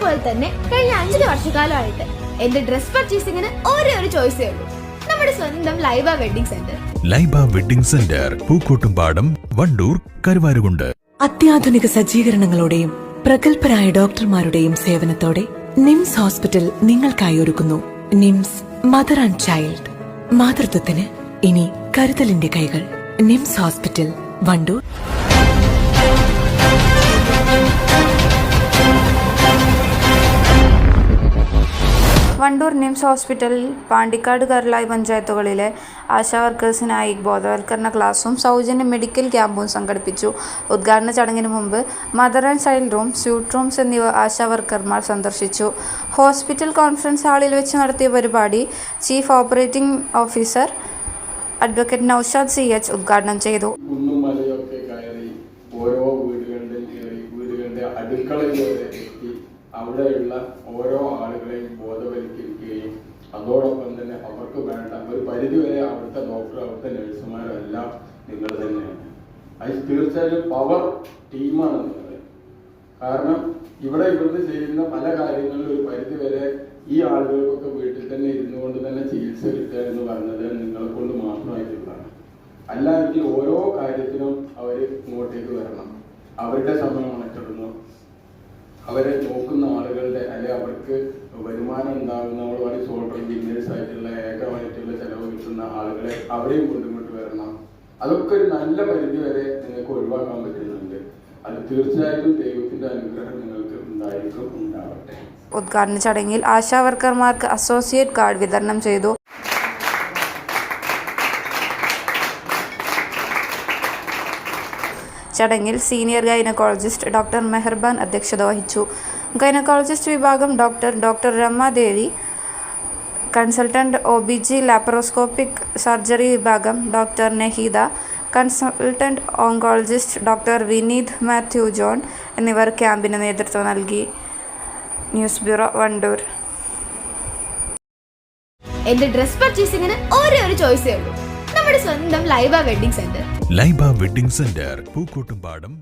പോലെ തന്നെ കഴിഞ്ഞ 5 വർഷക്കാലമായിട്ട് എന്റെ ഡ്രസ് പർച്ചേസിംഗിന് ഒരേ ഒരു ചോയ്സേ ഉള്ളൂ, നമ്മുടെ സ്വന്തം Laiba wedding centre. Laiba wedding centre, Pookkottumpadam, Wandoor, Karuvarakundu. അത്യാധുനിക സജ്ജീകരണങ്ങളോടെയും പ്രഗത്ഭരായ ഡോക്ടർമാരുടെയും സേവനത്തോടെ നിംസ് ഹോസ്പിറ്റൽ നിങ്ങൾക്കായി ഒരുക്കുന്നു നിംസ് മദർ ആൻഡ് ചൈൽഡ്. മാതൃത്വത്തിന് ഇനി കരുതലിന്റെ കൈകൾ. NIMS hospital, Wandoor. Wandoor NIMS ഹോസ്പിറ്റലിൽ പാണ്ടിക്കാട് കരളായി പഞ്ചായത്തുകളിലെ ആശാവർക്കേഴ്സിനായി ബോധവൽക്കരണ ക്ലാസും സൗജന്യ മെഡിക്കൽ ക്യാമ്പും സംഘടിപ്പിച്ചു. ഉദ്ഘാടന ചടങ്ങിന് മുമ്പ് mother and child room, suite rooms എന്നിവ ആശാവർക്കർമാർ സന്ദർശിച്ചു. ഹോസ്പിറ്റൽ കോൺഫറൻസ് ഹാളിൽ വെച്ച് നടത്തിയ പരിപാടി chief operating officer advocate Noushad CH ഉദ്ഘാടനം ചെയ്തു. അവിടെയുള്ള ഓരോ ആളുകളെയും ബോധവൽക്കരിക്കുകയും അതോടൊപ്പം തന്നെ അവർക്ക് വേണ്ട ഒരു പരിധിവരെ അവിടുത്തെ ഡോക്ടർ, അവിടുത്തെ നഴ്സുമാരും എല്ലാം നിങ്ങൾ തന്നെയാണ്. അത് തീർച്ചയായും പവർ ടീമാണ് നിങ്ങൾ. കാരണം ഇവിടുന്ന് ചെയ്യുന്ന പല കാര്യങ്ങളിലും ഒരു പരിധിവരെ ഈ ആളുകൾക്കൊക്കെ വീട്ടിൽ തന്നെ ഇരുന്നു കൊണ്ട് തന്നെ ചികിത്സ കിട്ടുക എന്ന് പറഞ്ഞത് നിങ്ങളെ കൊണ്ട് മാത്രമായിട്ടുള്ളതാണ്. അല്ലെങ്കിൽ ഓരോ കാര്യത്തിനും അവർ ഇങ്ങോട്ടേക്ക് വരണം, അവരുടെ സമയം ഉണക്കിടുന്നു, അവരെ നോക്കുന്ന ആളുകളുടെ അല്ലെങ്കിൽ അവർക്ക് വരുമാനം ഉണ്ടാകുന്ന ഒരുപാട് സോൾഡർ ബിസിനസ് ആയിട്ടുള്ള ഏകമായിട്ടുള്ള ചെലവ് കിട്ടുന്ന ആളുകളെ അവരെയും കൊണ്ടുകൊണ്ട് വരണം. അതൊക്കെ ഒരു നല്ല പരിധി വരെ നിങ്ങൾക്ക് ഒഴിവാക്കാൻ പറ്റുന്നുണ്ട്. അത് തീർച്ചയായിട്ടും ദൈവത്തിന്റെ അനുഗ്രഹം നിങ്ങൾക്ക് ഉണ്ടാവട്ടെ. ഉദ്ഘാടന ചടങ്ങിൽ ആശാവർക്കർമാർക്ക് അസോസിയേറ്റ് കാർഡ് വിതരണം ചെയ്തു. ചടങ്ങിൽ സീനിയർ ഗൈനക്കോളജിസ്റ്റ് ഡോക്ടർ മെഹർബാൻ അധ്യക്ഷത വഹിച്ചു. ഗൈനക്കോളജിസ്റ്റ് വിഭാഗം doctor Ramadevi, consultant OBG laparoscopic surgery വിഭാഗം doctor Naheeda, consultant oncologist doctor Vineeth Mathew John എന്നിവർ ക്യാമ്പിന് നേതൃത്വം നൽകി. News bureau, Vandoor. എന്റെ ഡ്രസ് പർച്ചേസിംഗിന് ഒരേ ഒരു ചോയ്സേ ഉള്ളൂ, നമ്മുടെ സ്വന്തം Laiba wedding centre. Laiba wedding centre, Pookkottumpadam.